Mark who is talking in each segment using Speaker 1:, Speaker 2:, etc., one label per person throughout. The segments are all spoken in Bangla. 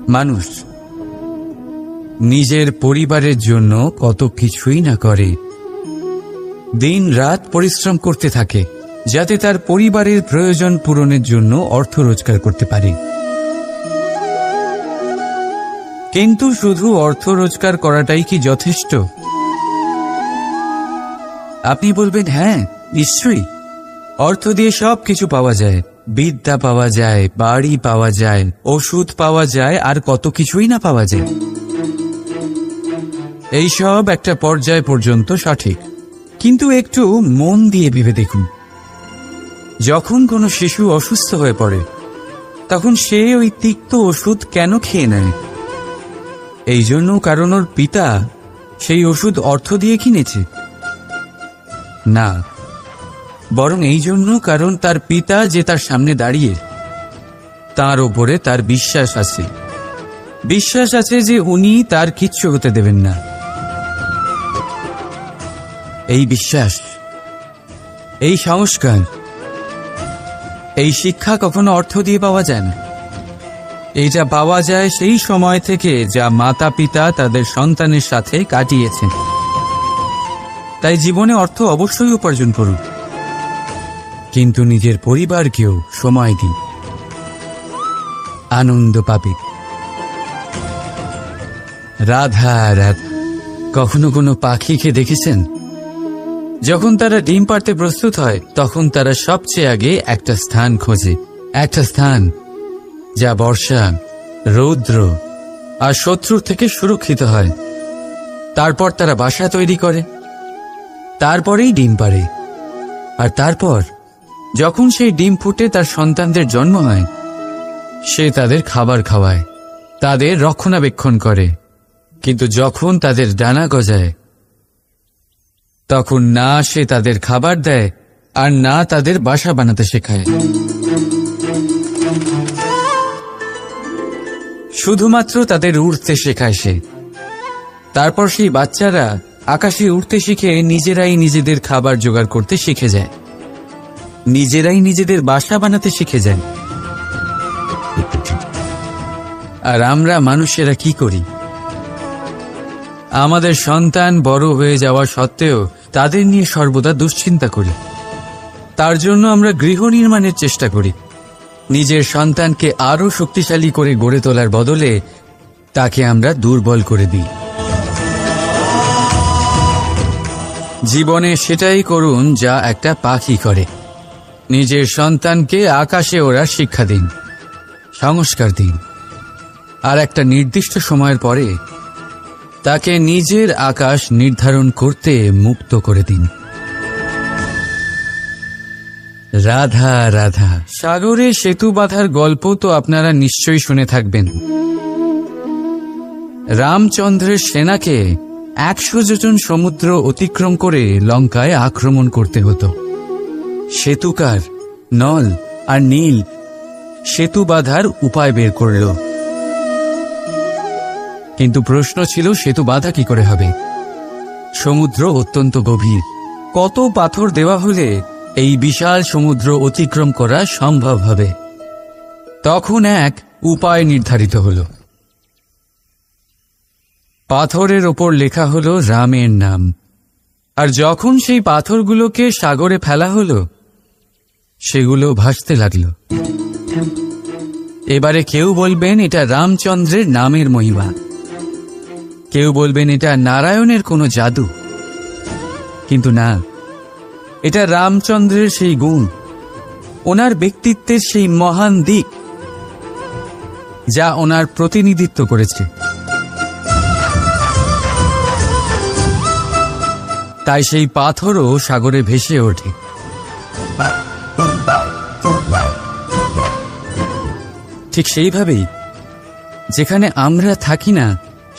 Speaker 1: মানুষ নিজের পরিবারের জন্য কত কিছুই না করে, দিন রাত পরিশ্রম করতে থাকে যাতে তার পরিবারের প্রয়োজন পূরণের জন্য অর্থ রোজগার করতে পারে। কিন্তু শুধু অর্থ রোজগার করাটাই কি যথেষ্ট? আপনি বলবেন, হ্যাঁ নিশ্চয়ই, অর্থ দিয়ে সব কিছু পাওয়া যায়, বিদ্যা পাওয়া যায়, বাড়ি পাওয়া যায়, ওষুধ পাওয়া যায়, আর কত কিছুই না পাওয়া যায়। এইসব একটা পর্যায় পর্যন্ত সঠিক, কিন্তু একটু মন দিয়ে ভেবে দেখুন, যখন কোনো শিশু অসুস্থ হয়ে পড়ে তখন সে ওই তিক্ত ওষুধ কেন খেয়ে নেয়? এই জন্য কারণ ওর পিতা সেই ওষুধ অর্থ দিয়ে কিনেছে? না, বরং এই জন্য কারণ তার পিতা যে তার সামনে দাঁড়িয়ে, তার ওপরে তার বিশ্বাস আছে, বিশ্বাস আছে যে উনি তার কিচ্ছু হতে দেবেন না। এই বিশ্বাস, এই সংস্কার, এই শিক্ষা কখনো অর্থ দিয়ে পাওয়া যায় না। এইটা পাওয়া যায় সেই সময় থেকে যা মাতা পিতা তাদের সন্তানের সাথে কাটিয়েছেন। তাই জীবনে অর্থ অবশ্যই উপার্জন করুন, কিন্তু নিজের পরিবারকেও সময় দিন, আনন্দ পাবে। রাধা রাধা। কখনো কোনো পাখিকে দেখেছেন? যখন তারা ডিম পাড়তে প্রস্তুত হয় তখন তারা সবচেয়ে আগে একটা স্থান খোঁজে, একটা স্থান যা বর্ষা, রৌদ্র আর শত্রুর থেকে সুরক্ষিত হয়। তারপর তারা বাসা তৈরি করে, তারপরেই ডিম পাড়ে। আর তারপর যখন সেই ডিম ফুটে তার সন্তানদের জন্ম হয়, সে তাদের খাবার খাওয়ায়, তাদের রক্ষণাবেক্ষণ করে। কিন্তু যখন তাদের ডানা গজায় তখন না সে তাদের খাবার দেয় আর না তাদের বাসা বানাতে শেখায়, শুধুমাত্র তাদের উড়তে শেখায় সে। তারপর সেই বাচ্চারা আকাশে উড়তে শিখে নিজেরাই নিজেদের খাবার জোগাড় করতে শিখে যায়, নিজেরাই নিজেদের বাসা বানাতে শিখে যায়। আর আমরা মানুষেরা কি করি? আমাদের সন্তান বড় হয়ে যাওয়া সত্ত্বেও তাদের নিয়ে সর্বদা দুশ্চিন্তা করি। তার জন্য আমরা গৃহ নির্মাণের চেষ্টা করি। নিজের সন্তানকে আরো শক্তিশালী করে গড়ে তোলার বদলে তাকে আমরা দুর্বল করে দিই। জীবনে সেটাই করুন যা একটা পাখি করে। নিজের সন্তানকে আকাশে ওড়ার শিক্ষা দিন, সংস্কার দিন, আর একটা নির্দিষ্ট সময়ের পরে তাকে নিজের আকাশ নির্ধারণ করতে মুক্ত করে দিন। রাধা রাধা। সাগরে সেতু বাঁধার গল্প তো আপনারা নিশ্চয়ই শুনে থাকবেন। রামচন্দ্রের সেনাকে 100 যোজন সমুদ্র অতিক্রম করে লঙ্কায় আক্রমণ করতে হতো। সেতুকার নল আর নীল সেতু বাঁধার উপায় বের করল, কিন্তু প্রশ্ন ছিল সেতু বাঁধা কি করে হবে? সমুদ্র অত্যন্ত গভীর, কত পাথর দেওয়া হলে এই বিশাল সমুদ্র অতিক্রম করা সম্ভব হবে? তখন এক উপায় নির্ধারিত হল। পাথরের ওপর লেখা হলো রামের নাম, আর যখন সেই পাথরগুলোকে সাগরে ফেলা হলো সেগুলো ভাসতে লাগল। এবারে কেউ বলবেন এটা রামচন্দ্রের নামের মহিমা, কেউ বলবেন এটা নারায়ণের কোনো জাদু, কিন্তু না, এটা রামচন্দ্রের সেই গুণ, ওনার ব্যক্তিত্বের সেই মহান দিক যা ওনার প্রতিনিধিত্ব করেছে। তাই সেই পাথরও সাগরে ভেসে ওঠে। ঠিক সেইভাবেই যেখানে আমরা থাকি না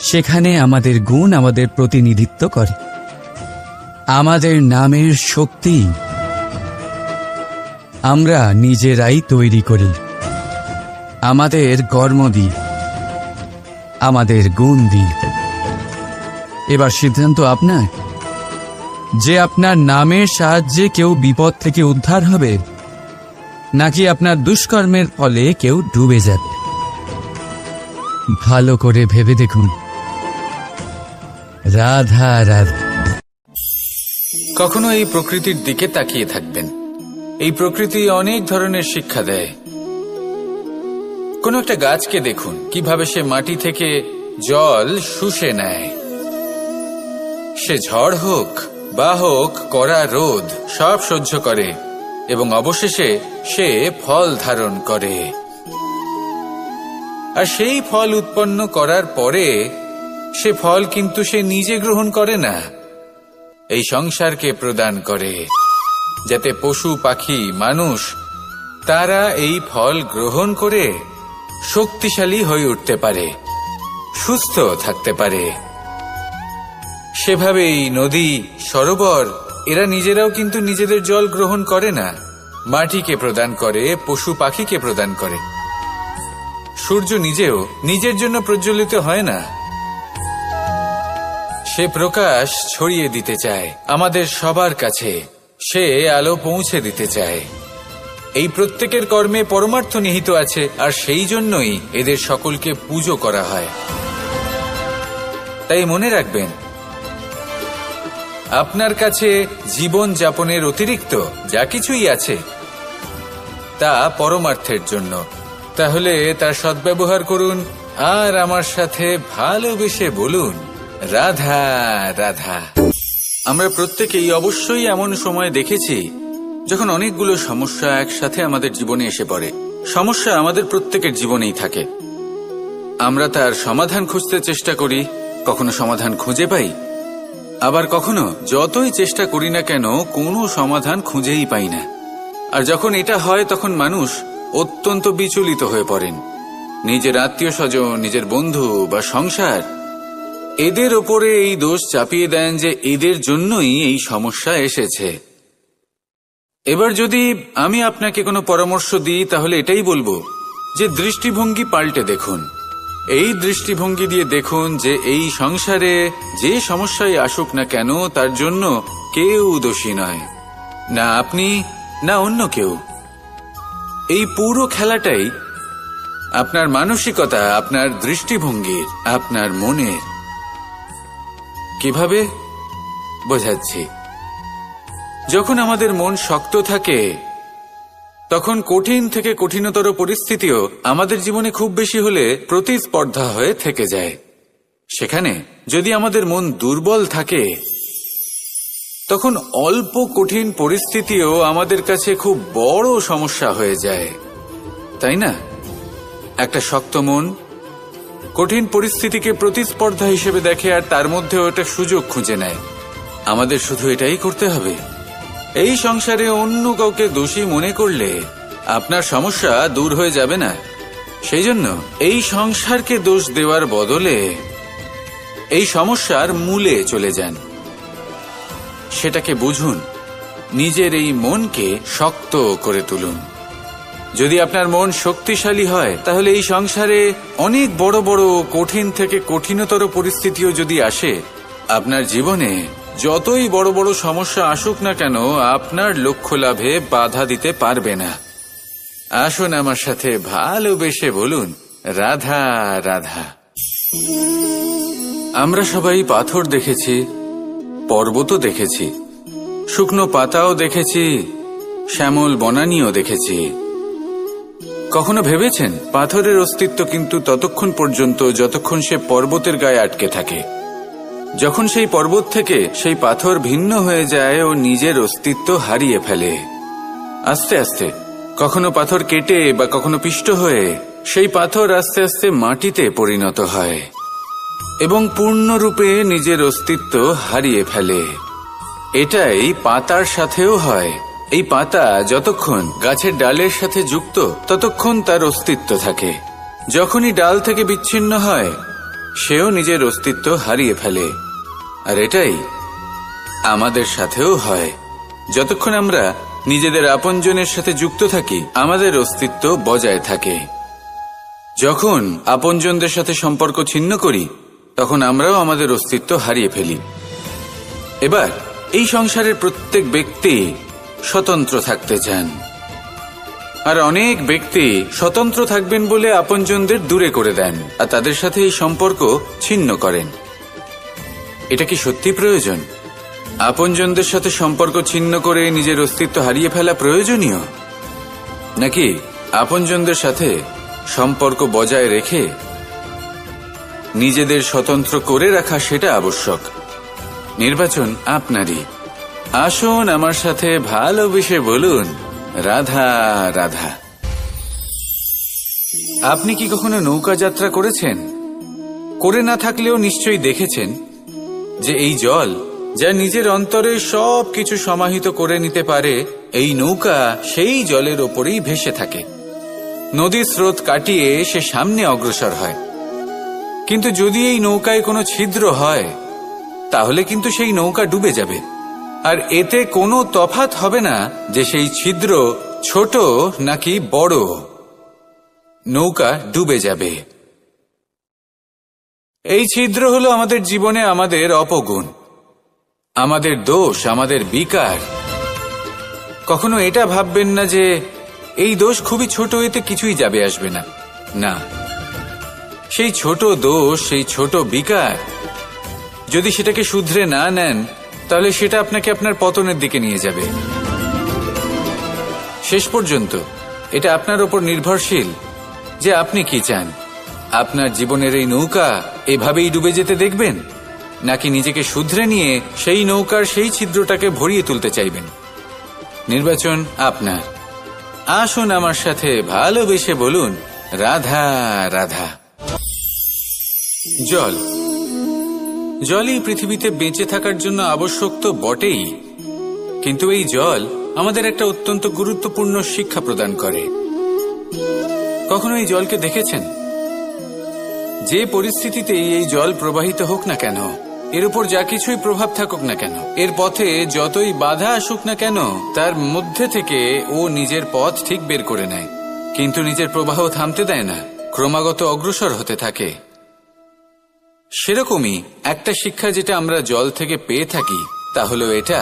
Speaker 1: সেখানে আমাদের গুণ আমাদের প্রতিনিধিত্ব করে। আমাদের নামের শক্তি আমরা নিজেরাই তৈরি করি, আমাদের কর্ম দিয়ে, আমাদের গুণ দিয়ে। এবার সিদ্ধান্ত আপনার যে আপনার নামের সাহায্যে কেউ বিপদ থেকে উদ্ধার হবে নাকি আপনার দুষ্কর্মের ফলে কেউ ডুবে যাবে। ভালো করে ভেবে দেখুন। রাধা রাধা। কখনো এই প্রকৃতির দিকে তাকিয়ে থাকবেন। এই প্রকৃতি অনেক ধরনের শিক্ষা দেয়। কোন একটা গাছকে দেখুন কিভাবে সে মাটি থেকে জল শুষে নেয়। সে ঝড় হোক বা হোক কড়া রোদ সব সহ্য করে এবং অবশেষে সে ফল ধারণ করে। আর সেই ফল উৎপন্ন করার পরে সে ফল কিন্তু সে নিজে গ্রহণ করে না, এই সংসারকে প্রদান করে, যাতে পশু পাখি মানুষ তারা এই ফল গ্রহণ করে শক্তিশালী হয়ে উঠতে পারে, সুস্থ থাকতে পারে। সেভাবেই নদী, সরোবর এরা নিজেরাও কিন্তু নিজেদের জল গ্রহণ করে না, মাটিকে প্রদান করে, পশু পাখিকে প্রদান করে। সূর্য নিজেও নিজের জন্য প্রজ্বলিত হয় না, সে প্রকাশ ছড়িয়ে দিতে চায় আমাদের সবার কাছে, সে আলো পৌঁছে দিতে চায়। এই প্রত্যেকের কর্মে পরমার্থ নিহিত আছে, আর সেই জন্যই এদের সকলকে পুজো করা হয়। তাই মনে রাখবেন, আপনার কাছে জীবন যাপনের অতিরিক্ত যা কিছুই আছে তা পরমার্থের জন্য। তাহলে তার সদ্ব্যবহার করুন আর আমার সাথে ভালোবেসে বলুন, রাধা রাধা। আমরা প্রত্যেকেই অবশ্যই এমন সময় দেখেছি যখন অনেকগুলো সমস্যা একসাথে আমাদের জীবনে এসে পড়ে। সমস্যা আমাদের প্রত্যেকের জীবনেই থাকে। আমরা তার সমাধান খুঁজতে চেষ্টা করি, কখনো সমাধান খুঁজে পাই, আবার কখনো যতই চেষ্টা করি না কেন কোনো সমাধান খুঁজেই পাই না। আর যখন এটা হয় তখন মানুষ অত্যন্ত বিচলিত হয়ে পড়েন। নিজের আত্মীয় স্বজন, নিজের বন্ধু বা সংসার এদের ওপরে এই দোষ চাপিয়ে দেন যে এদের জন্যই এই সমস্যা এসেছে। এবার যদি আমি আপনাকে কোনো পরামর্শ দিই তাহলে এটাই বলবো যে দৃষ্টিভঙ্গি পাল্টে দেখুন। এই দৃষ্টিভঙ্গি দিয়ে দেখুন যে এই সংসারে যে সমস্যায় আসুক না কেন তার জন্য কেউ দোষী নয়, না আপনি না অন্য কেউ। এই পুরো খেলাটাই আপনার মানসিকতা, আপনার দৃষ্টিভঙ্গির, আপনার মনের। কিভাবে বোঝাচ্ছি? যখন আমাদের মন শক্ত থাকে তখন কঠিন থেকে কঠিনতর পরিস্থিতিও আমাদের জীবনে খুব বেশি হলে প্রতিস্পর্ধা হয়ে থেকে যায়। সেখানে যদি আমাদের মন দুর্বল থাকে তখন অল্প কঠিন পরিস্থিতিও আমাদের কাছে খুব বড় সমস্যা হয়ে যায়, তাই না? একটা শক্ত মন কঠিন পরিস্থিতিকে প্রতিস্পর্ধা হিসেবে দেখে আর তার মধ্যেও একটা সুযোগ খুঁজে নেয়। আমাদের শুধু এটাই করতে হবে। এই সংসারে অন্য কাউকে দোষী মনে করলে আপনার সমস্যা দূর হয়ে যাবে না। সেই জন্য এই সংসারকে দোষ দেওয়ার বদলে এই সমস্যার মূলে চলে যান, সেটাকে বুঝুন, নিজের এই মনকে শক্ত করে তুলুন। যদি আপনার মন শক্তিশালী হয় তাহলে এই সংসারে অনেক বড় বড় কঠিন থেকে কঠিনতর পরিস্থিতিও যদি আসে, আপনার জীবনে যতই বড় বড় সমস্যা আসুক না কেন আপনার লক্ষ্য লাভে বাধা দিতে পারবে না। আসুন আমার সাথে ভালোবেসে বলুন, রাধা রাধা। আমরা সবাই পাথর দেখেছি, পর্বতও দেখেছি, শুকনো পাতাও দেখেছি, শ্যামল বনানীও দেখেছি। কখনো ভেবেছেন পাথরের অস্তিত্ব কিন্তু ততক্ষণ পর্যন্ত যতক্ষণ সে পর্বতের গায়ে আটকে থাকে। যখন সেই পর্বত থেকে সেই পাথর ভিন্ন হয়ে যায় ও নিজের অস্তিত্ব হারিয়ে ফেলে। আস্তে আস্তে কখনো পাথর কেটে বা কখনো পিষ্ট হয়ে সেই পাথর আস্তে আস্তে মাটিতে পরিণত হয় এবং পূর্ণরূপে নিজের অস্তিত্ব হারিয়ে ফেলে। এটাই পাতার সাথেও হয়। এই পাতা যতক্ষণ গাছের ডালের সাথে যুক্ত ততক্ষণ তার অস্তিত্ব থাকে। যখনই ডাল থেকে বিচ্ছিন্ন হয় সেও নিজের অস্তিত্ব হারিয়ে ফেলে। আর এটাই আমাদের সাথেও হয়। যতক্ষণ আমরা নিজেদের আপনজনের সাথে যুক্ত থাকি আমাদের অস্তিত্ব বজায় থাকে। যখন আপনজনদের সাথে সম্পর্ক ছিন্ন করি তখন আমরাও আমাদের অস্তিত্ব হারিয়ে ফেলি। এবার এই সংসারের প্রত্যেক ব্যক্তি স্বতন্ত্র থাকতে চান,
Speaker 2: আর অনেক ব্যক্তি স্বতন্ত্র থাকবেন বলে আপনজনদের দূরে করে দেন আর তাদের সাথে এই সম্পর্ক ছিন্ন করেন। এটা কি সত্যি প্রয়োজন? আপনজনদের সাথে সম্পর্ক ছিন্ন করে নিজের অস্তিত্ব হারিয়ে ফেলা প্রয়োজনীয়, নাকি আপনজনদের সাথে সম্পর্ক বজায় রেখে নিজেদের স্বতন্ত্র করে রাখা সেটা আবশ্যক? নির্বাচন আপনারই। আসুন আমার সাথে ভালোবেসে বলুন, রাধা রাধা। আপনি কি কখনো নৌকা যাত্রা করেছেন? করে না থাকলেও নিশ্চয়ই দেখেছেন যে এই জল যা নিজের অন্তরে সব কিছু সমাহিত করে নিতে পারে, এই নৌকা সেই জলের ওপরেই ভেসে থাকে। নদীর স্রোত কাটিয়ে সে সামনে অগ্রসর হয়। কিন্তু যদি এই নৌকায় কোনো ছিদ্র হয় তাহলে কিন্তু সেই নৌকা ডুবে যাবে। আর এতে কোনো তফাৎ হবে না যে সেই ছিদ্র ছোট নাকি বড়, নৌকা ডুবে যাবে। এই ছিদ্র হলো আমাদের জীবনে আমাদের অপগুণ, আমাদের দোষ, আমাদের বিকার। কখনো এটা ভাববেন না যে এই দোষ খুবই ছোট, এতে কিছুই যাবে আসবে না। না, সেই ছোট দোষ, সেই ছোট বিকার যদি সেটাকে শুধরে না নেন তাহলে সেটা আপনাকে আপনার পতনের দিকে নিয়ে যাবে। শেষ পর্যন্ত এটা আপনার উপর নির্ভরশীল যে আপনি কি চান। আপনার জীবনের এই নৌকা এভাবেই ডুবে যেতে দেখবেন, নাকি নিজেকে শুধরে নিয়ে সেই নৌকার সেই ছিদ্রটাকে ভরিয়ে তুলতে চাইবেন? নির্বাচন আপনার। আসুন আমার সাথে ভালোবেসে বলুন, রাধা রাধা। জল, জলই পৃথিবীতে বেঁচে থাকার জন্য আবশ্যক তো বটেই, কিন্তু এই জল আমাদের একটা অত্যন্ত গুরুত্বপূর্ণ শিক্ষা প্রদান করে। কখনো এই জলকে দেখেছেন? যে পরিস্থিতিতেই এই জল প্রবাহিত হোক না কেন, এর উপর যা কিছুই প্রভাব থাকুক না কেন, এর পথে যতই বাধা আসুক না কেন, তার মধ্যে থেকে ও নিজের পথ ঠিক বের করে নেয়, কিন্তু নিজের প্রবাহ থামতে দেয় না, ক্রমাগত অগ্রসর হতে থাকে। সেরকমই একটা শিক্ষা যেটা আমরা জল থেকে পেয়ে থাকি তা হলো এটা,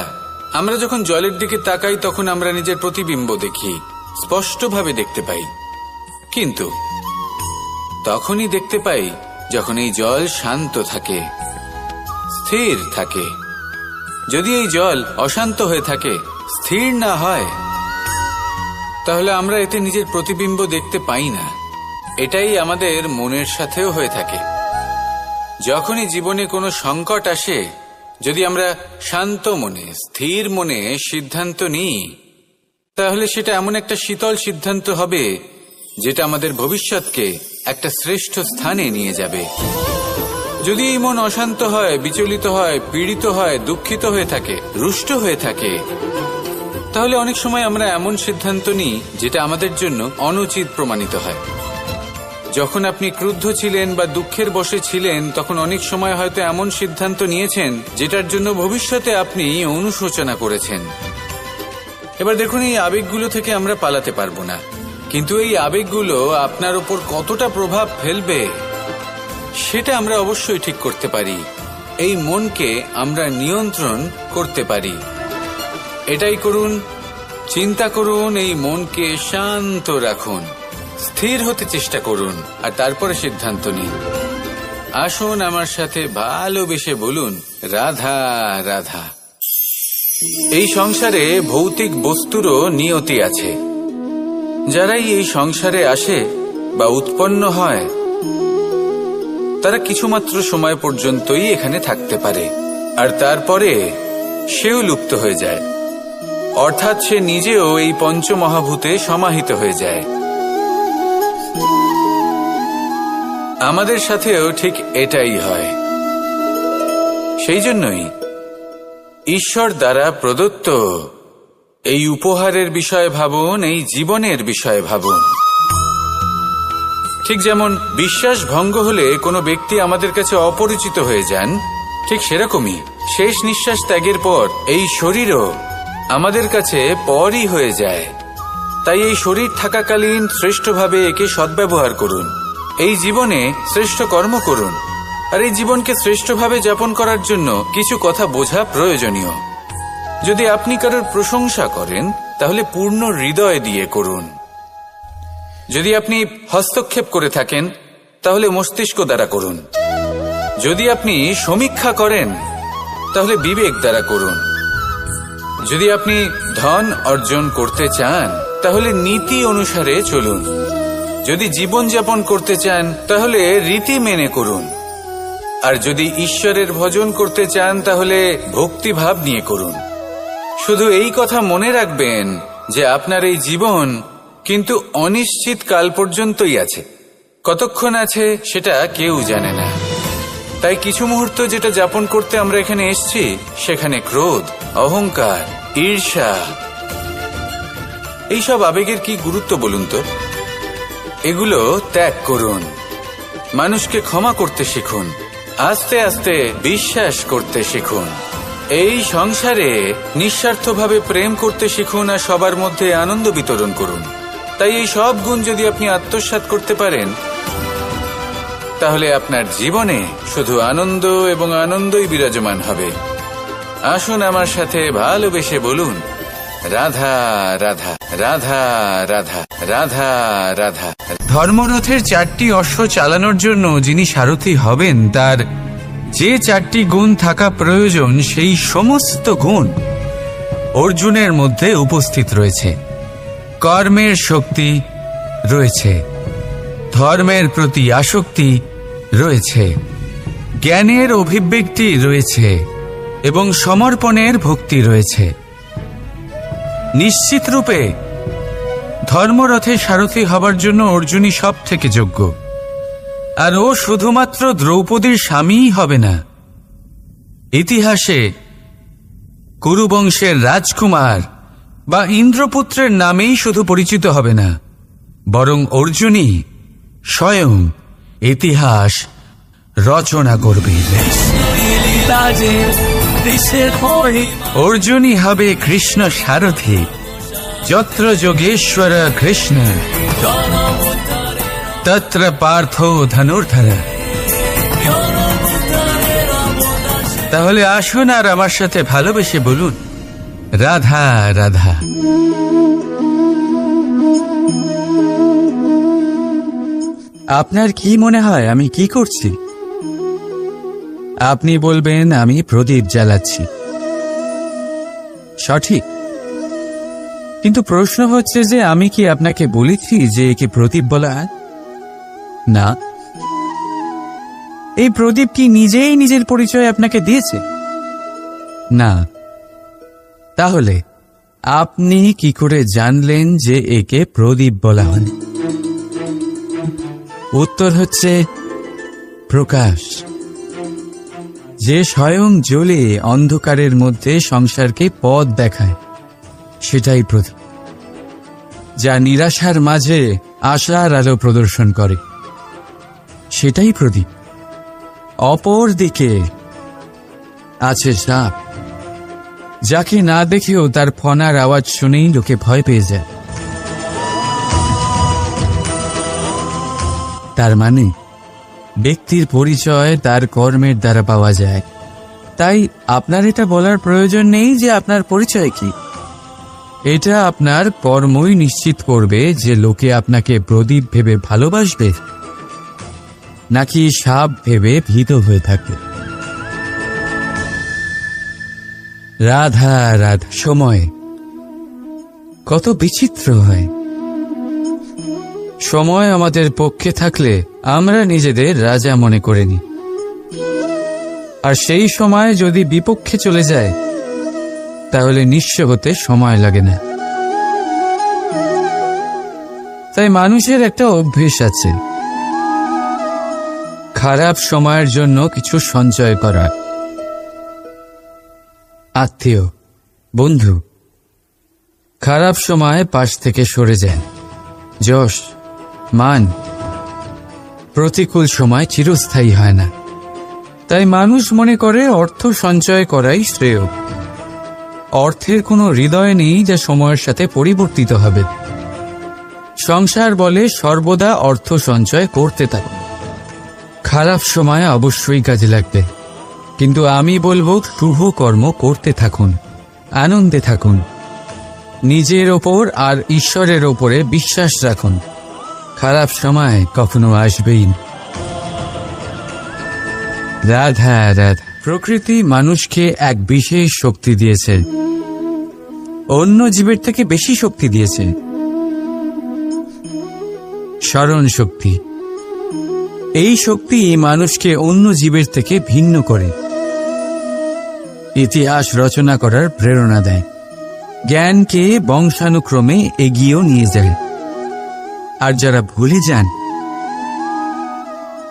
Speaker 2: আমরা যখন জলের দিকে তাকাই তখন আমরা নিজের প্রতিবিম্ব দেখি, স্পষ্টভাবে দেখতে পাই। কিন্তু তখনই দেখতে পাই যখন এই জল শান্ত থাকে, স্থির থাকে। যদি এই জল অশান্ত হয়ে থাকে, স্থির না হয়, তাহলে আমরা এতে নিজের প্রতিবিম্ব দেখতে পাই না। এটাই আমাদের মনের সাথেও হয়ে থাকে। যখনই জীবনে কোনো সংকট আসে, যদি আমরা শান্ত মনে, স্থির মনে সিদ্ধান্ত নিই, তাহলে সেটা এমন একটা শীতল সিদ্ধান্ত হবে যেটা আমাদের ভবিষ্যৎকে একটা শ্রেষ্ঠ স্থানে নিয়ে যাবে। যদি এই মন অশান্ত হয়, বিচলিত হয়, পীড়িত হয়, দুঃখিত হয়ে থাকে, রুষ্ট হয়ে থাকে, তাহলে অনেক সময় আমরা এমন সিদ্ধান্ত নিই যেটা আমাদের জন্য অনুচিত প্রমাণিত হয়। যখন আপনি ক্রুদ্ধ ছিলেন বা দুঃখের বশে ছিলেন, তখন অনেক সময় হয়তো এমন সিদ্ধান্ত নিয়েছেন যেটার জন্য ভবিষ্যতে আপনি অনুশোচনা করেছেন। এবার দেখুন, এই আবেগগুলো থেকে আমরা পালাতে পারবো না, কিন্তু এই আবেগগুলো আপনার উপর কতটা প্রভাব ফেলবে সেটা আমরা অবশ্যই ঠিক করতে পারি। এই মনকে আমরা নিয়ন্ত্রণ করতে পারি। এটাই করুন, চিন্তা করুন, এই মনকে শান্ত রাখুন, স্থির হতে চেষ্টা করুন, আর তারপরে সিদ্ধান্ত নিন। আসুন আমার সাথে ভালোবেসে বলুন, রাধা রাধা। এই সংসারে ভৌতিক বস্তুরও নিয়তি আছে। যারাই এই সংসারে আসে বা উৎপন্ন হয়, তারা কিছুমাত্র সময় পর্যন্তই এখানে থাকতে পারে, আর তারপরে সেও লুপ্ত হয়ে যায়, অর্থাৎ সে নিজেও এই পঞ্চমহাভূতে সমাহিত হয়ে যায়। আমাদের সাথেও ঠিক এটাই হয়। সেই জন্যই ঈশ্বর দ্বারা প্রদত্ত এই উপহারের বিষয়ে ভাবুন, এই জীবনের বিষয়ে ভাবুন। ঠিক যেমন বিশ্বাস ভঙ্গ হলে কোনো ব্যক্তি আমাদের কাছে অপরিচিত হয়ে যান, ঠিক সেরকমই শেষ নিঃশ্বাস ত্যাগের পর এই শরীরও আমাদের কাছে পরই হয়ে যায়। তাই এই শরীর থাকাকালীন শ্রেষ্ঠভাবে একে সদ্ব্যবহার করুন, এই জীবনে শ্রেষ্ঠ কর্ম করুন, আর এই জীবনকে শ্রেষ্ঠভাবে যাপন করার জন্য কিছু কথা বোঝা প্রয়োজনীয়। যদি আপনি কারোর প্রশংসা করেন তাহলে পূর্ণ হৃদয় দিয়ে করুন, যদি আপনি হস্তক্ষেপ করে থাকেন তাহলে মস্তিষ্ক দ্বারা করুন। যদি আপনি সমীক্ষা করেন তাহলে বিবেক দ্বারা করুন। যদি আপনি ধন অর্জন করতে চান তাহলে নীতি অনুসারে চলুন। যদি জীবনযাপন করতে চান তাহলে রীতি মেনে করুন। আর যদি ঈশ্বরের ভজন করতে চান তাহলে ভক্তিভাব নিয়ে করুন। শুধু এই কথা মনে রাখবেন যে আপনার এই জীবন কিন্তু অনিশ্চিত কাল পর্যন্তই আছে। কতক্ষণ আছে সেটা কেউ জানে না। তাই কিছু মুহূর্ত যেটা যাপন করতে আমরা এখানে এসেছি, সেখানে ক্রোধ, অহংকার, ঈর্ষা, এইসব আবেগের কি গুরুত্ব বলুন তো? এগুলো ত্যাগ করুন। মানুষকে ক্ষমা করতে শিখুন। আস্তে আস্তে বিশ্বাস করতে শিখুন। এই সংসারে নিঃস্বার্থভাবে প্রেম করতে শিখুন আর সবার মধ্যে আনন্দ বিতরণ করুন। তাই এই সব গুণ যদি আপনি আত্মসাৎ করতে পারেন তাহলে আপনার জীবনে শুধু আনন্দ এবং আনন্দই বিরাজমান হবে। আসুন আমার সাথে ভালোবেসে বলুন, রাধা রাধা রাধা রাধা রাধা রাধা।
Speaker 1: ধর্মরথের 4টি অশ্ব চালানোর জন্য যিনি সারথি হবেন তার যে 4টি গুণ থাকা প্রয়োজন, সেই সমস্ত গুণ অর্জুনের মধ্যে উপস্থিত রয়েছে। কর্মের শক্তি রয়েছে, ধর্মের প্রতি আসক্তি রয়েছে, জ্ঞানের অভিব্যক্তি রয়েছে এবং সমর্পণের ভক্তি রয়েছে। নিশ্চিত রূপে ধর্মরথে সারথি হবার জন্য অর্জুনই সব থেকে যোগ্য। আর ও শুধুমাত্র দ্রৌপদীর স্বামীই হবে না, ইতিহাসে কুরুবংশের রাজকুমার বা ইন্দ্রপুত্রের নামেই শুধু পরিচিত হবে না, বরং অর্জুনই স্বয়ং ইতিহাস রচনা করবে। অর্জুনই হবে কৃষ্ণ সারথি। যত্র যোগেশ্বর কৃষ্ণ তত্র পার্থ ধনুর্ধর। তাহলে আসুন আর আমার সাথে ভালোবেসে বলুন, রাধা রাধা। আপনার কি মনে হয় আমি কি করছি? আপনি বলবেন আমি প্রদীপ জ্বালাচ্ছি। সঠিক, কিন্তু প্রশ্ন হচ্ছে যে আমি কি আপনাকে বলেছি যে একে প্রদীপ বলা হয়? না। এই প্রদীপ কি নিজেই নিজের পরিচয় আপনাকে দিয়েছে? না। তাহলে আপনি কি করে জানলেন যে একে প্রদীপ বলা হয়? উত্তর হচ্ছে প্রকাশ, যে স্বয়ং জ্বলে অন্ধকারের মধ্যে সংসারকে পথ দেখায়, সেটাই প্রদীপ। যা নিরাশার মাঝে আশার আলো প্রদর্শন করে, সেটাই প্রদীপ। অপর দিকে আছে সাপ, যাকে না দেখেও তার ফনার আওয়াজ শুনেই লোকে ভয় পেয়ে যায়। তার মানে ব্যক্তির পরিচয় তার কর্মের দ্বারা পাওয়া যায়। তাই আপনার এটা বলার প্রয়োজন নেই যে আপনার পরিচয় কি। এটা আপনার কর্মই নিশ্চিত করবে যে লোকে আপনাকে প্রদীপ ভেবে ভালোবাসবে নাকি সাপ ভেবে ভীত হয়ে থাকবে। রাধা রাধা। সময় কত বিচিত্র হয়। সময় আমাদের পক্ষে থাকলে আমরা নিজেদের রাজা মনে করে নিই, আর সেই সময় যদি বিপক্ষে চলে যায় তাহলে নিঃস্ব হতে সময় লাগে না। তাই মানুষের একটা অভ্যেস আছে, খারাপ সময়ের জন্য কিছু সঞ্চয় করা। আত্মীয়, বন্ধু খারাপ সময় পাশ থেকে সরে যায়। যশ, মান প্রতিকূল সময় চিরস্থায়ী হয় না। তাই মানুষ মনে করে অর্থ সঞ্চয় করাই শ্রেয়। অর্থের কোনো হৃদয় নেই যা সময়ের সাথে পরিবর্তিত হবে। সংসার বলে সর্বদা অর্থ সঞ্চয় করতে থাকুন। খারাপ সময় অবশ্যই কাজে লাগবে, কিন্তু আমি বলবো শুভ কর্ম করতে থাকুন, আনন্দে থাকুন, নিজের ওপর আর ঈশ্বরের ওপরে বিশ্বাস রাখুন। খারাপ সময় কখনো আসবেই না। রাধা রাধা। প্রকৃতি মানুষকে এক বিশেষ শক্তি দিয়েছে, অন্য জীবের থেকে বেশি শক্তি দিয়েছে, স্মরণ শক্তি। এই শক্তি মানুষকে অন্য জীবের থেকে ভিন্ন করে, ইতিহাস রচনা করার প্রেরণা দেয়, জ্ঞানকে বংশানুক্রমে এগিয়েও নিয়ে যায়। আর যারা ভুলে যান,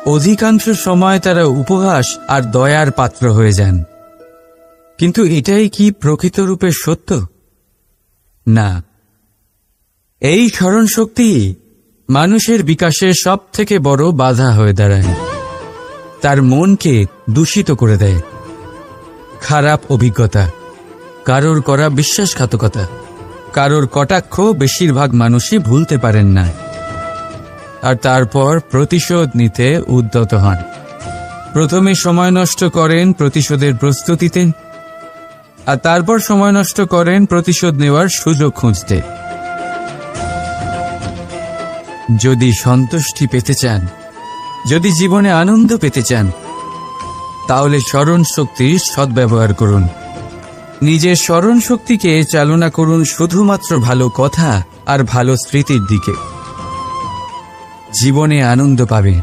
Speaker 1: অধিকাংশ সময় তারা উপহাস আর দয়ার পাত্র হয়ে যান। কিন্তু এটাই কি প্রকৃতরূপে সত্য? না। এই স্মরণ শক্তি মানুষের বিকাশের সব থেকে বড় বাধা হয়ে দাঁড়ায়। তার মনকে দূষিত করে দেয়। খারাপ অভিজ্ঞতা, কারোর করা বিশ্বাসঘাতকতা, কারোর কটাক্ষ বেশিরভাগ মানুষই ভুলতে পারেন না। আর তারপর প্রতিশোধ নিতে উদ্যত হন। প্রথমে সময় নষ্ট করেন প্রতিশোধের প্রস্তুতিতে, আর তারপর সময় নষ্ট করেন প্রতিশোধ নেওয়ার সুযোগ খুঁজতে। যদি সন্তুষ্টি পেতে চান, যদি জীবনে আনন্দ পেতে চান, তাহলে স্মরণ শক্তির সদ্ব্যবহার করুন। নিজের স্মরণ শক্তিকে চালনা করুন শুধুমাত্র ভালো কথা আর ভালো স্মৃতির দিকে। জীবনে আনন্দ পাবে।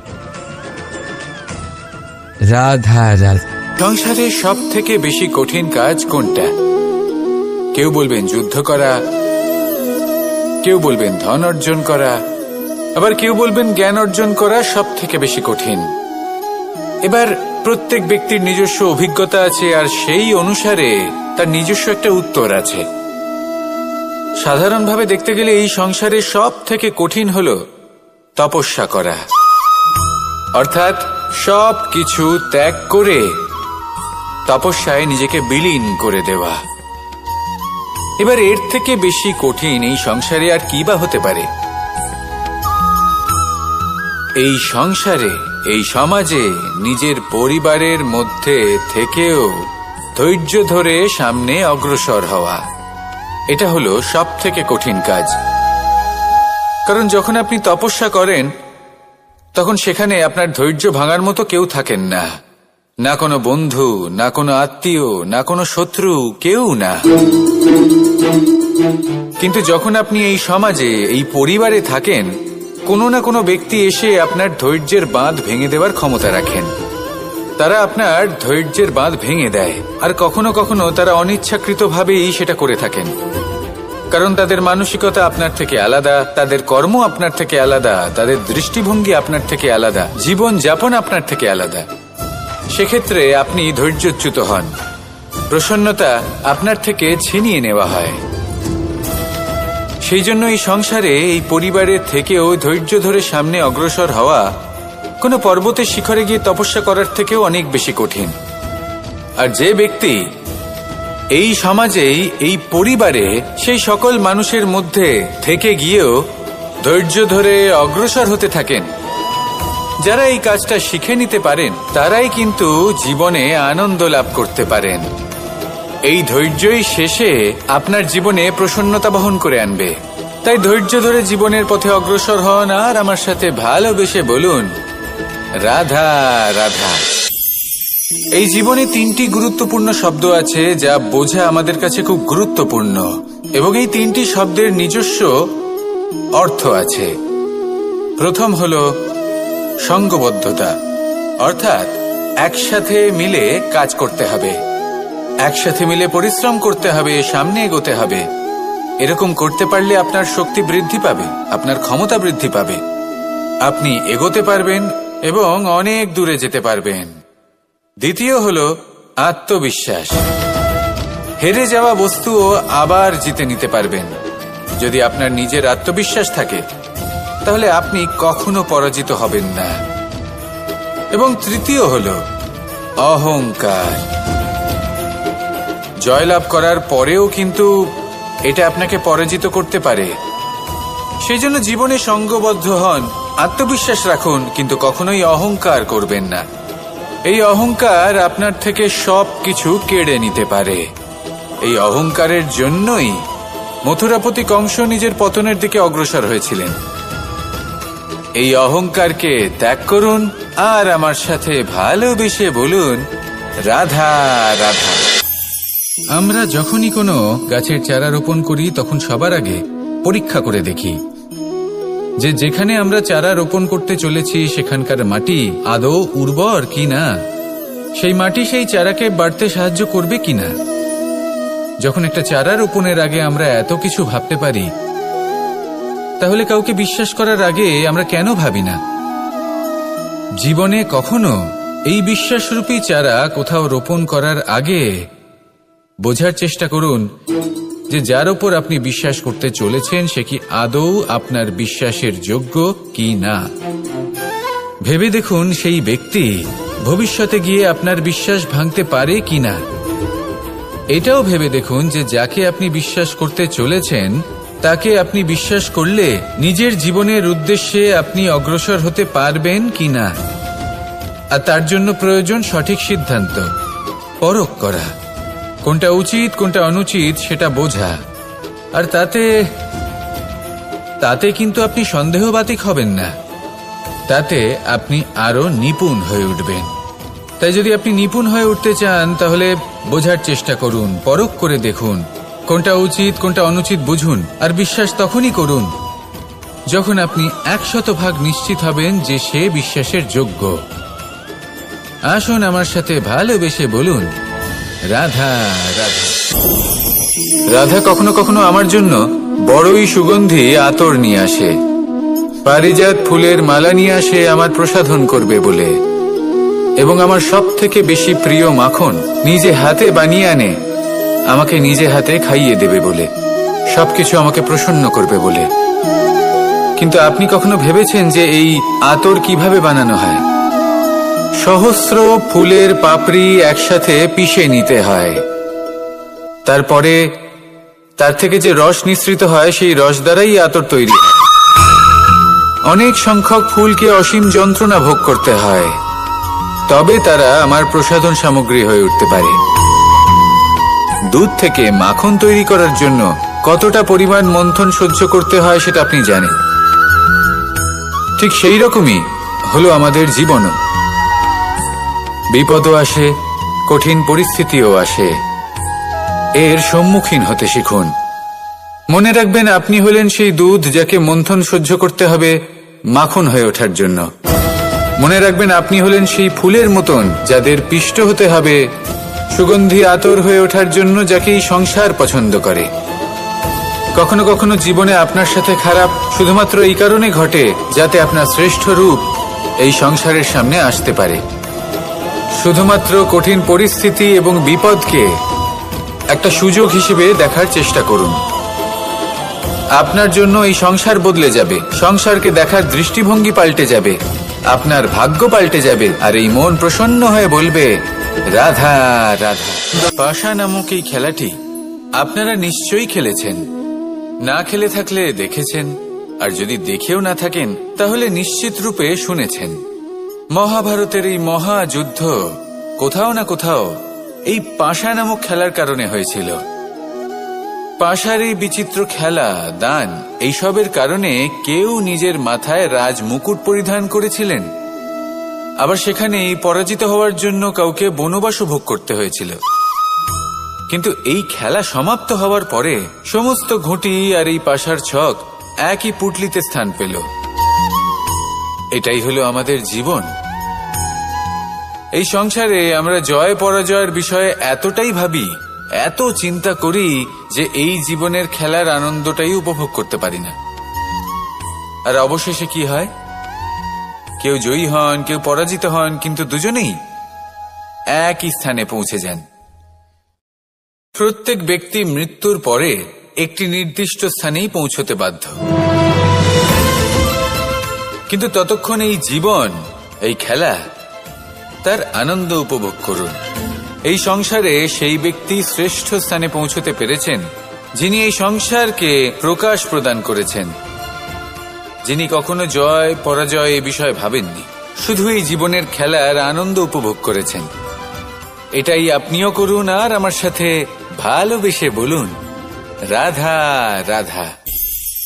Speaker 1: রাধা রাধা।
Speaker 2: সংসারে সব থেকে বেশি কঠিন কাজ কোনটা? কেউ বলবেন যুদ্ধ করা, কেউ বলবেন ধন অর্জন করা, আবার কেউ বলবেন জ্ঞান অর্জন করা সব থেকে বেশি কঠিন। এবার প্রত্যেক ব্যক্তির নিজস্ব অভিজ্ঞতা আছে, আর সেই অনুসারে তার নিজস্ব একটা উত্তর আছে। সাধারণভাবে দেখতে গেলে এই সংসারে সব থেকে কঠিন হলো তপস্যা করা, অর্থাৎ সব কিছু ত্যাগ করে তপস্যায় নিজেকে বিলীন করে দেওয়া। এবার এর থেকে বেশি কঠিন এই সংসারে আর কি বা হতে পারে? এই সংসারে, এই সমাজে, নিজের পরিবারের মধ্যে থেকেও ধৈর্য ধরে সামনে অগ্রসর হওয়া, এটা হলো সব থেকে কঠিন কাজ। কারণ যখন আপনি তপস্যা করেন, তখন সেখানে আপনার ধৈর্য ভাঙার মতো কেউ থাকেন না, না কোনো বন্ধু, না কোনো আত্মীয়, না কোনো শত্রু, কেউ না। কিন্তু যখন আপনি এই সমাজে, এই পরিবারে থাকেন, কোনো না কোনো ব্যক্তি এসে আপনার ধৈর্যের বাঁধ ভেঙে দেওয়ার ক্ষমতা রাখেন। তারা আপনার ধৈর্যের বাঁধ ভেঙে দেয়, আর কখনো কখনো তারা অনিচ্ছাকৃতভাবেই সেটা করে থাকেন। কারণ তাদের মানসিকতা আপনার থেকে আলাদা, তাদের কর্ম আপনার থেকে আলাদা, তাদের দৃষ্টিভঙ্গি আপনার থেকে আলাদা, জীবন যাপন আপনার থেকে আলাদা। সেক্ষেত্রে আপনি ধৈর্যচ্যুত হন, প্রসন্নতা আপনার থেকে ছিনিয়ে নেওয়া হয়। সেই জন্য এই সংসারে, এই পরিবারের থেকেও ধৈর্য ধরে সামনে অগ্রসর হওয়া কোনো পর্বতের শিখরে গিয়ে তপস্যা করার থেকেও অনেক বেশি কঠিন। আর যে ব্যক্তি এই সমাজেই, এই পরিবারে, সেই সকল মানুষের মধ্যে থেকে গিয়েও ধৈর্য ধরে অগ্রসর হতে থাকেন, যারা এই কাজটা শিখে নিতে পারেন, তারাই কিন্তু জীবনে আনন্দ লাভ করতে পারেন। এই ধৈর্যই শেষে আপনার জীবনে প্রসন্নতা বহন করে আনবে। তাই ধৈর্য ধরে জীবনের পথে অগ্রসর হন, আর আমার সাথে ভালোবেসে বলুন রাধা রাধা। এই জীবনে তিনটি গুরুত্বপূর্ণ শব্দ আছে, যা বোঝা আমাদের কাছে খুব গুরুত্বপূর্ণ, এবং এই তিনটি শব্দের নিজস্ব অর্থ আছে। প্রথম হলো সঙ্গবদ্ধতা, অর্থাৎ একসাথে মিলে কাজ করতে হবে, একসাথে মিলে পরিশ্রম করতে হবে, সামনে এগোতে হবে। এরকম করতে পারলে আপনার শক্তি বৃদ্ধি পাবে, আপনার ক্ষমতা বৃদ্ধি পাবে, আপনি এগোতে পারবেন এবং অনেক দূরে যেতে পারবেন। দ্বিতীয় হলো আত্মবিশ্বাস। হেরে যাওয়া বস্তুও আবার জিতে নিতে পারবেন। যদি আপনার নিজের আত্মবিশ্বাস থাকে, তাহলে আপনি কখনো পরাজিত হবেন না। এবং তৃতীয় হলো অহংকার। জয়লাভ করার পরেও কিন্তু এটা আপনাকে পরাজিত করতে পারে। সেই জন্য জীবনে সঙ্গবদ্ধ হন, আত্মবিশ্বাস রাখুন, কিন্তু কখনোই অহংকার করবেন না। এই অহংকার আপনার থেকে সব কিছু কেড়ে নিতে পারে। এই অহংকারের জন্যই মথুরাপতি কংস নিজের পতনের দিকে অগ্রসর হয়েছিলেন। এই অহংকারকে ত্যাগ করুন আর আমার সাথে ভালোবেসে বলুন, রাধা রাধা। আমরা যখনই কোনো গাছের চারা রোপণ করি তখন সবার আগে পরীক্ষা করে দেখি যে যেখানে আমরা চারা রোপণ করতে চলেছি সেখানকার মাটি আদৌ উর্বর কিনা, সেই মাটি সেই চারাকে বাড়তে সাহায্য করবে কিনা। যখন একটা চারা রোপণের আগে আমরা এত কিছু ভাবতে পারি, তাহলে কাউকে বিশ্বাস করার আগে আমরা কেন ভাবি না? জীবনে কখনো এই বিশ্বাসরূপী চারা কোথাও রোপণ করার আগে বোঝার চেষ্টা করুন যে যার উপর আপনি বিশ্বাস করতে চলেছেন সে কি আদৌ আপনার বিশ্বাসের যোগ্য কি না। ভেবে দেখুন সেই ব্যক্তি ভবিষ্যতে গিয়ে আপনার বিশ্বাস ভাঙতে পারে কিনা। এটাও ভেবে দেখুন যে যাকে আপনি বিশ্বাস করতে চলেছেন তাকে আপনি বিশ্বাস করলে নিজের জীবনের উদ্দেশ্যে আপনি অগ্রসর হতে পারবেন কিনা। আর তার জন্য প্রয়োজন সঠিক সিদ্ধান্ত, পরখ করা, কোনটা উচিত কোনটা অনুচিত সেটা বোঝা। আর তাতে কিন্তু আপনি সন্দেহবাতিক হবেন না, তাতে আপনি আরো নিপুণ হয়ে উঠবেন। তাই যদি আপনি নিপুণ হয়ে উঠতে চান তাহলে বোঝার চেষ্টা করুন, পরখ করে দেখুন, কোনটা উচিত কোনটা অনুচিত বুঝুন। আর বিশ্বাস তখনই করুন যখন আপনি 100% নিশ্চিত হবেন যে সে বিশ্বাসের যোগ্য। আসুন আমার সাথে ভালোবেসে বলুন, রাধা রাধা। রাধা কখনো কখনো আমার জন্য বড়ই সুগন্ধি আতর নিয়ে আসে, পারিজাত ফুলের মালা নিয়ে আসে আমার প্রসাধন করবে বলে, এবং আমার সব থেকে বেশি প্রিয় মাখন নিজে হাতে বানিয়ে আনে আমাকে নিজে হাতে খাইয়ে দেবে বলে, সবকিছু আমাকে প্রসন্ন করবে বলে। কিন্তু আপনি কখনো ভেবেছেন যে এই আতর কিভাবে বানানো হয়? সহস্র ফুলের পাপড়ি একসাথে পিষে নিতে হয়, তারপরে তার থেকে যে রস নিঃসৃত হয় সেই রস দ্বারাই আতর তৈরি হয়। অনেক সংখ্যক ফুলকে অসীম যন্ত্রণা ভোগ করতে হয়, তবে তারা আমার প্রসাধন সামগ্রী হয়ে উঠতে পারে। দুধ থেকে মাখন তৈরি করার জন্য কতটা পরিমাণ মন্থন সহ্য করতে হয় সেটা আপনি জানেন। ঠিক সেই রকমই হলো আমাদের জীবনও। বিপদও আসে, কঠিন পরিস্থিতিও আসে, এর সম্মুখীন হতে শিখুন। মনে রাখবেন আপনি হলেন সেই দুধ যাকে মন্থন সহ্য করতে হবে মাখন হয়ে ওঠার জন্য। মনে রাখবেন আপনি হলেন সেই ফুলের মতন যাদের পিষ্ট হতে হবে সুগন্ধি আতর হয়ে ওঠার জন্য, যাকে এই সংসার পছন্দ করে। কখনো কখনো জীবনে আপনার সাথে খারাপ শুধুমাত্র এই কারণে ঘটে যাতে আপনার শ্রেষ্ঠ রূপ এই সংসারের সামনে আসতে পারে। শুধুমাত্র কঠিন পরিস্থিতি এবং বিপদকে একটা সুযোগ হিসেবে দেখার চেষ্টা করুন। আপনার জন্য এই সংসার বদলে যাবে, সংসারকে দেখার দৃষ্টিভঙ্গি পাল্টে যাবে, আপনার ভাগ্য পাল্টে যাবে, আর এই মন প্রসন্ন হয়ে বলবে, রাধা রাধা। পাশা নামক এই খেলাটি আপনারা নিশ্চয়ই খেলেছেন, না খেলে থাকলে দেখেছেন, আর যদি দেখেও না থাকেন তাহলে নিশ্চিত রূপে শুনেছেন। মহাভারতের এই মহাযুদ্ধ কোথাও না কোথাও এই পাশা নামক খেলার কারণে হয়েছিল। পাশার এই বিচিত্র খেলা, দান, এইসবের কারণে কেউ নিজের মাথায় রাজ মুকুট পরিধান করেছিলেন, আবার সেখানেই পরাজিত হওয়ার জন্য কাউকে বনবাসও ভোগ করতে হয়েছিল। কিন্তু এই খেলা সমাপ্ত হওয়ার পরে সমস্ত ঘুঁটি আর এই পাশার ছক একই পুটলিতে স্থান পেল। এটাই হলো আমাদের জীবন। এই সংসারে আমরা জয় পরাজয়ের বিষয়ে এতটাই ভাবি, এত চিন্তা করি যে এই জীবনের খেলার আনন্দটাই উপভোগ করতে পারি না। আর অবশেষে কি হয়? কেউ জয়ী হন, কেউ পরাজিত হন, কিন্তু দুজনেই একই স্থানে পৌঁছে যান। প্রত্যেক ব্যক্তি মৃত্যুর পরে একটি নির্দিষ্ট স্থানেই পৌঁছতে বাধ্য, কিন্তু ততক্ষণ এই জীবন, এই খেলা, তার আনন্দ উপভোগ করুন। এই সংসারে সেই ব্যক্তি শ্রেষ্ঠ স্থানে পৌঁছতে পেরেছেন যিনি এই সংসারকে প্রকাশ প্রদান করেছেন, যিনি কখনো জয় পরাজয় এ বিষয়ে ভাবেননি, শুধু এই জীবনের খেলার আনন্দ উপভোগ করেছেন। এটাই আপনিও করুন আর আমার সাথে ভালোবেসে বলুন, রাধা রাধা।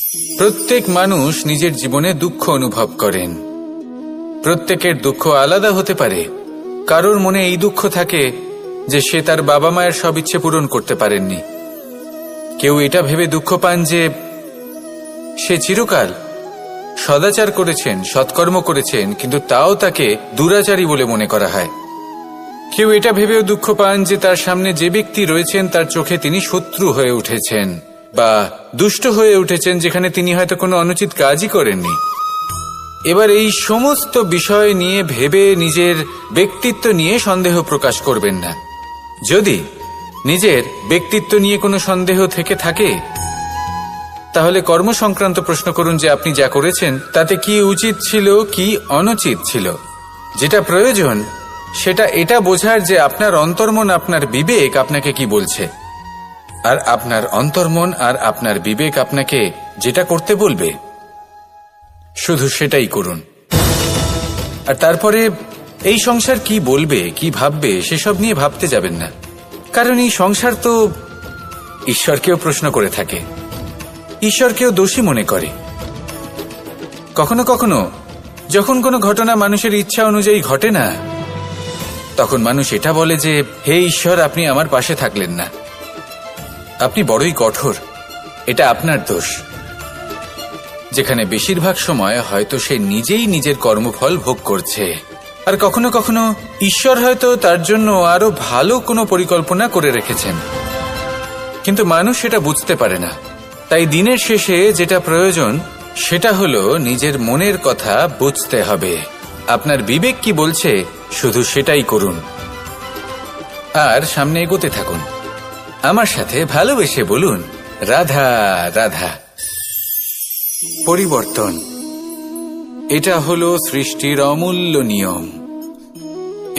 Speaker 2: প্রত্যেক মানুষ নিজের জীবনে দুঃখ অনুভব করেন। প্রত্যেকের দুঃখ আলাদা হতে পারে। কারোর মনে এই দুঃখ থাকে যে সে তার বাবা মায়ের সব ইচ্ছে পূরণ করতে পারেননি। কেউ এটা ভেবে দুঃখ পান যে সে চিরকাল সদাচার করেছেন, সৎকর্ম করেছেন, কিন্তু তাও তাকে দুরাচারী বলে মনে করা হয়। কেউ এটা ভেবেও দুঃখ পান যে তার সামনে যে ব্যক্তি রয়েছেন তার চোখে তিনি শত্রু হয়ে উঠেছেন বা দুষ্ট হয়ে উঠেছেন, যেখানে তিনি হয়তো কোনো অনুচিত কাজই করেননি। এবার এই সমস্ত বিষয় নিয়ে ভেবে নিজের ব্যক্তিত্ব নিয়ে সন্দেহ প্রকাশ করবেন না। যদি নিজের ব্যক্তিত্ব নিয়ে কোনো সন্দেহ থেকে থাকে, তাহলে কর্ম সংক্রান্ত প্রশ্ন করুন যে আপনি যা করেছেন তাতে কি উচিত ছিল, কি অনুচিত ছিল। যেটা প্রয়োজন সেটা এটা বোঝার যে আপনার অন্তর্মন, আপনার বিবেক আপনাকে কি বলছে, আর আপনার অন্তর্মন আর আপনার বিবেক আপনাকে যেটা করতে বলবে শুধু সেটাই করুন। আর তারপরে এই সংসার কি বলবে, কি ভাববে সেসব নিয়ে ভাবতে যাবেন না। কারণ এই সংসার তো ঈশ্বরকেও প্রশ্ন করে থাকে, ঈশ্বরকেও দোষী মনে করে। কখনো কখনো যখন কোনো ঘটনা মানুষের ইচ্ছা অনুযায়ী ঘটে না, তখন মানুষ এটা বলে যে হে ঈশ্বর, আপনি আমার পাশে থাকলেন না, আপনি বড়ই কঠোর, এটা আপনার দোষ। যেখানে বেশিরভাগ সময় হয়তো সে নিজেই নিজের কর্মফল ভোগ করছে। আর কখনো কখনো ঈশ্বর হয়তো তার জন্য আরো ভালো কোনো পরিকল্পনা করে রেখেছেন, কিন্তু মানুষ সেটা বুঝতে পারে না। তাই দিনের শেষে যেটা প্রয়োজন সেটা হলো নিজের মনের কথা বুঝতে হবে। আপনার বিবেক কি বলছে শুধু সেটাই করুন, আর সামনে এগোতে থাকুন। আমার সাথে ভালোবেসে বলুন, রাধা রাধা। পরিবর্তন, এটা হলো সৃষ্টির অমূল্য নিয়ম।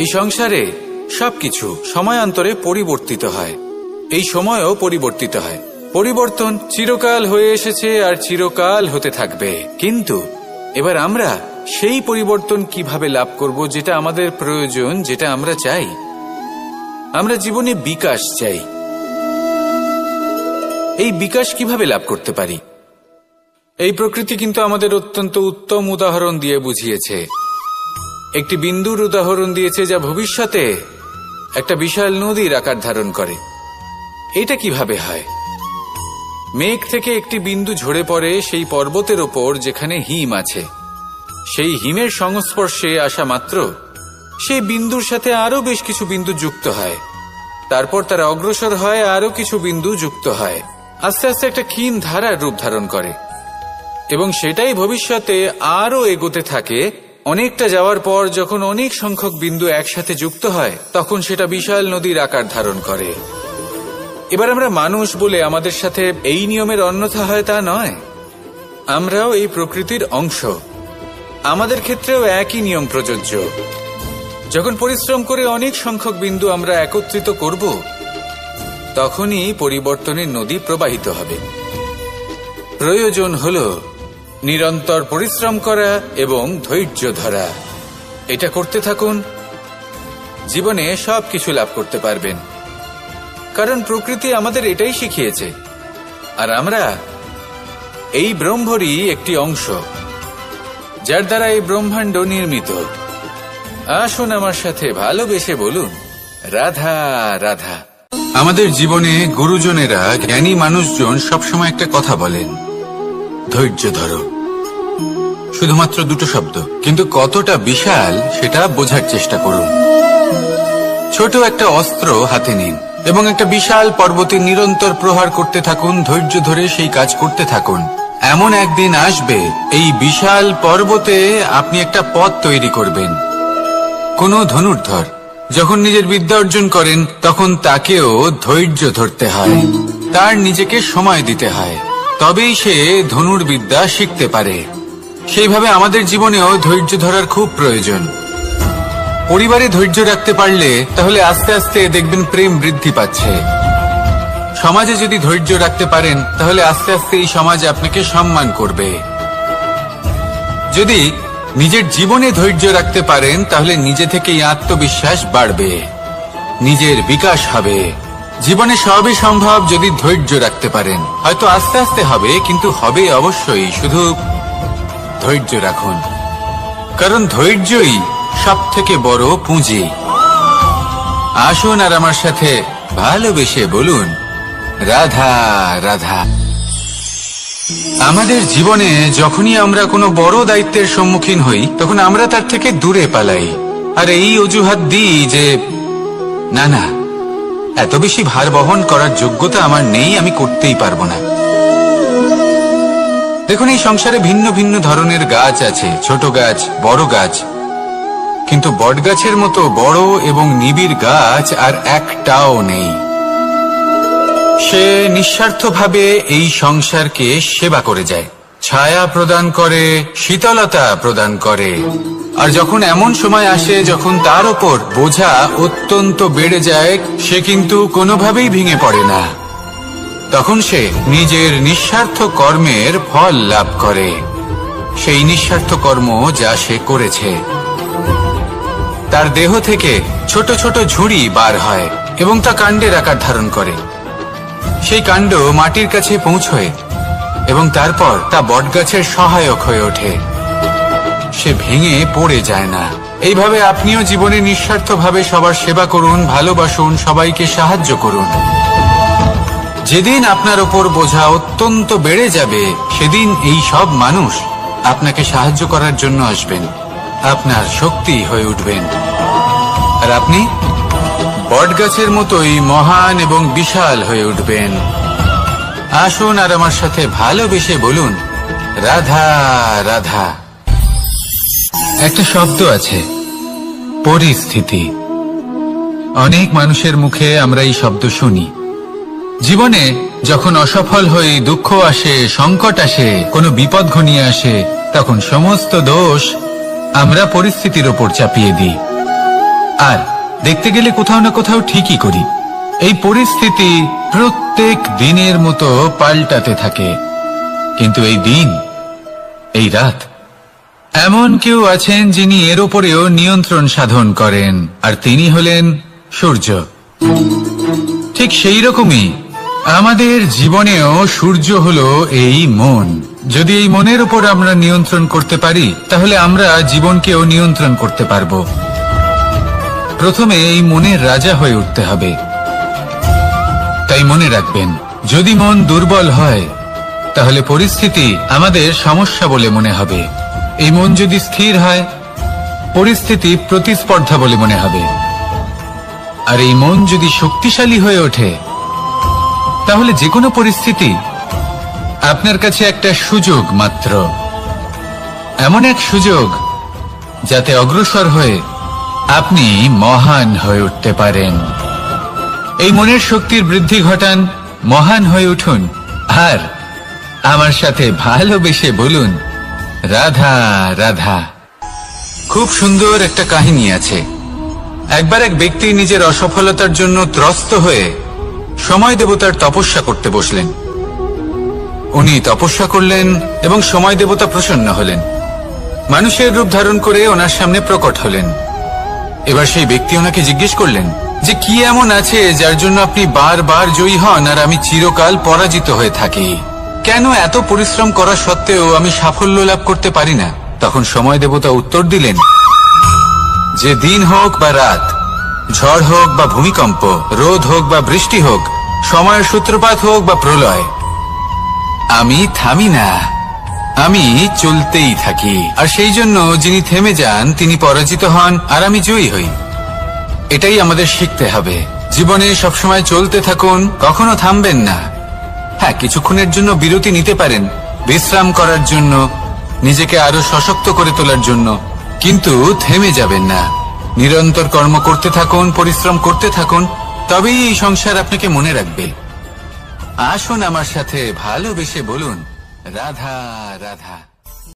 Speaker 2: এই সংসারে সবকিছু সময়ান্তরে পরিবর্তিত হয়, এই সময়ও পরিবর্তিত হয়। পরিবর্তন চিরকাল হয়ে এসেছে আর চিরকাল হতে থাকবে। কিন্তু এবার আমরা সেই পরিবর্তন কিভাবে লাভ করব, যেটা আমাদের প্রয়োজন, যেটা আমরা চাই। আমরা জীবনে বিকাশ চাই। এই বিকাশ কিভাবে লাভ করতে পারি? এই প্রকৃতি কিন্তু আমাদের অত্যন্ত উত্তম উদাহরণ দিয়ে বুঝিয়েছে। একটি বিন্দুর উদাহরণ দিয়েছে যা ভবিষ্যতে একটা বিশাল নদীর আকার ধারণ করে। এটা কিভাবে হয়? মেঘ থেকে একটি বিন্দু ঝরে পড়ে সেই পর্বতের ওপর যেখানে হিম আছে। সেই হিমের সংস্পর্শে আসা মাত্র সেই বিন্দুর সাথে আরো বেশ কিছু বিন্দু যুক্ত হয়। তারপর তারা অগ্রসর হয়, আরো কিছু বিন্দু যুক্ত হয়, আস্তে আস্তে একটা ক্ষীণ ধারার রূপ ধারণ করে, এবং সেটাই ভবিষ্যতে আরো এগোতে থাকে। অনেকটা যাওয়ার পর যখন অনেক সংখ্যক বিন্দু একসাথে যুক্ত হয়, তখন সেটা বিশাল নদীর আকার ধারণ করে। এবার আমরা মানুষ বলে আমাদের সাথে এই নিয়মের অন্যথা হয় তা নয়। আমরাও এই প্রকৃতির অংশ, আমাদের ক্ষেত্রেও একই নিয়ম প্রযোজ্য। যখন পরিশ্রম করে অনেক সংখ্যক বিন্দু আমরা একত্রিত করব, তখনই পরিবর্তনের নদী প্রবাহিত হবে। প্রয়োজন হল নিরন্তর পরিশ্রম করা এবং ধৈর্য ধরা। এটা করতে থাকুন, জীবনে সবকিছু লাভ করতে পারবেন। কারণ প্রকৃতি আমাদের এটাই শিখিয়েছে, আর আমরা এই ব্রহ্মরই একটি অংশ, যার দ্বারা এই ব্রহ্মাণ্ড নির্মিত। আসুন আমার সাথে ভালোবেসে বলুন, রাধা রাধা। আমাদের জীবনে গুরুজনেরা, জ্ঞানী মানুষজন সবসময় একটা কথা বলেন, ধৈর্য ধরো। শুধুমাত্র দুটো শব্দ, কিন্তু কতটা বিশাল সেটা বোঝার চেষ্টা করুন। ছোট একটা অস্ত্র হাতে নিন এবং একটা বিশাল পর্বতে নিরন্তর প্রহার করতে থাকুন। ধৈর্য ধরে সেই কাজ করতে থাকুন। এমন একদিন আসবে, এই বিশাল পর্বতে আপনি একটা পথ তৈরি করবেন। কোন ধনুর্ধর যখন নিজের বিদ্যা অর্জন করেন, তখন তাকেও ধৈর্য ধরতে হয়, তার নিজেকে সময় দিতে হয়, তবেই সে ধনুর্বিদ্যা শিখতে পারে। সেইভাবে আমাদের জীবনেও ধৈর্য ধরার খুব প্রয়োজন। পরিবারে ধৈর্য রাখতে পারলে তাহলে আস্তে আস্তে দেখবেন প্রেম বৃদ্ধি পাচ্ছে। সমাজে যদি ধৈর্য রাখতে পারেন, তাহলে আস্তে আস্তে এই সমাজ আপনাকে সম্মান করবে। যদি নিজের জীবনে ধৈর্য রাখতে পারেন, তাহলে নিজে থেকেই আত্মবিশ্বাস বাড়বে, নিজের বিকাশ হবে, জীবনে সবই সম্ভব যদি ধৈর্য রাখতে পারেন। হয়তো আস্তে আস্তে হবে, কিন্তু হবে অবশ্যই। শুধু ধৈর্য রাখুন, কারণ ধৈর্যই সব থেকে বড় পুঁজি। আসুন আর আমার সাথে ভালোবেসে বলুন, রাধা রাধা। আমাদের জীবনে যখনই আমরা কোনো বড় দায়িত্বের সম্মুখীন হই, তখন আমরা তার থেকে দূরে পালাই, আর এই অজুহাত দিই যে না না, এত বেশি ভার বহন করার যোগ্যতা আমার নেই, আমি করতেই পারবো না। দেখুন, এই সংসারে ভিন্ন ভিন্ন ধরনের গাছ আছে, ছোট গাছ, বড় গাছ, কিন্তু বটগাছের মতো বড় এবং নিবিড় গাছ আর একটাও নেই। সে নিঃস্বার্থভাবে এই সংসারকে সেবা করে যায়, ছায়া প্রদান করে, শীতলতা প্রদান করে। আর যখন এমন সময় আসে যখন তার ওপর বোঝা অত্যন্ত বেড়ে যায়, সে কিন্তু কোনোভাবেই ভেঙে পড়ে না। তখন সে নিজের নিঃস্বার্থ কর্মের ফল লাভ করে, সেই নিঃস্বার্থ কর্ম যা সে করেছে। তার দেহ থেকে ছোট ছোট ঝুড়ি বার হয় এবং তা কাণ্ডের আকার ধারণ করে। সেই কাণ্ড মাটির কাছে পৌঁছয় এবং তারপর তা বটগাছের সহায়ক হয়ে ওঠে। সে ভেঙে পড়ে যায় না। এইভাবে আপনিও জীবনে নিঃস্বার্থভাবে সবার সেবা করুন, ভালোবাসুন, সবাইকে সাহায্য করুন। যেদিন আপনার ওপর বোঝা অত্যন্ত বেড়ে যাবে, সেদিন এই সব মানুষ আপনাকে সাহায্য করার জন্য আসবেন, আপনার শক্তি হয়ে উঠবেন, আর আপনি বটগাছের মতোই মহান এবং বিশাল হয়ে উঠবেন। আসুন আর আমার সাথে ভালোবেসে বলুন, রাধা রাধা। একটা শব্দ আছে, পরিস্থিতি। অনেক মানুষের মুখে আমরা এই শব্দ শুনি। জীবনে যখন অসফল হই, দুঃখ আসে, সংকট আসে, কোনো বিপদ ঘনিয়ে আসে, তখন সমস্ত দোষ আমরা পরিস্থিতির ওপর চাপিয়ে দিই, আর দেখতে গেলে কোথাও না কোথাও ঠিকই করি। এই পরিস্থিতি প্রত্যেক দিনের মতো পাল্টাতে থাকে, কিন্তু এই দিন, এই রাত, এমন কেউ আছেন যিনি এর ওপরেও নিয়ন্ত্রণ সাধন করেন, আর তিনি হলেন সূর্য। ঠিক সেই রকমই আমাদের জীবনেও সূর্য হলো এই মন। যদি এই মনের উপর আমরা নিয়ন্ত্রণ করতে পারি, তাহলে আমরা জীবনকেও নিয়ন্ত্রণ করতে পারবো। প্রথমে এই মনের রাজা হয়ে উঠতে হবে। তাই মনে রাখবেন, যদি মন দুর্বল হয়, তাহলে পরিস্থিতি আমাদের সমস্যা বলে মনে হবে। এই মন যদি স্থির হয়, পরিস্থিতি প্রতিস্পর্ধা বলে মনে হবে। আর এই মন যদি শক্তিশালী হয়ে ওঠে, তাহলে যে কোনো পরিস্থিতি আপনার কাছে একটা সুযোগ মাত্র, এমন এক সুযোগ যাতে অগ্রসর হয়ে আপনি মহান হয়ে উঠতে পারেন। এই মনের শক্তির বৃদ্ধি ঘটান, মহান হয়ে উঠুন, আর আমার সাথে ভালোবেসে বলুন, রাধা রাধা। খুব সুন্দর একটা কাহিনী আছে। একবার এক ব্যক্তি নিজের অসফলতার জন্য ত্রস্ত হয়ে সময় দেবতার তপস্যা করতে বসলেন। উনি তপস্যা করলেন এবং সময় দেবতা প্রসন্ন হলেন, মানুষের রূপ ধারণ করে ওনার সামনে প্রকট হলেন। এবার সেই ব্যক্তি ওনাকে জিজ্ঞেস করলেন যে কি এমন আছে যার জন্য আপনি বারবার জয়ী হন আর আমি চিরকাল পরাজিত হয়ে থাকি? কেন এত পরিশ্রম করা সত্ত্বেও আমি সাফল্য লাভ করতে পারি না? তখন সময় দেবতা উত্তর দিলেন যে দিন হোক বা রাত, ঝড় হোক বা ভূমিকম্প, রোদ হোক বা বৃষ্টি হোক, সময়ের সূত্রপাত হোক বা প্রলয়, আমি থামি না, আমি চলতেই থাকি। আর সেই জন্য যিনি থেমে যান তিনি পরাজিত হন আর আমি জয়ী হই। এটাই আমাদের শিখতে হবে। জীবনে সবসময় চলতে থাকুন, কখনো থামবেন না। হ্যাঁ, কিছুক্ষণের জন্য বিরতি নিতে পারেন, বিশ্রাম করার জন্য, নিজেকে আরো সশক্ত করে তোলার জন্য, কিন্তু থেমে যাবেন না। নিরন্তর কর্ম করতে থাকুন, পরিশ্রম করতে থাকুন, তবেই এই সংসার আপনাকে মনে রাখবে। আসুন আমার সাথে ভালোবেসে বলুন, রাধা রাধা।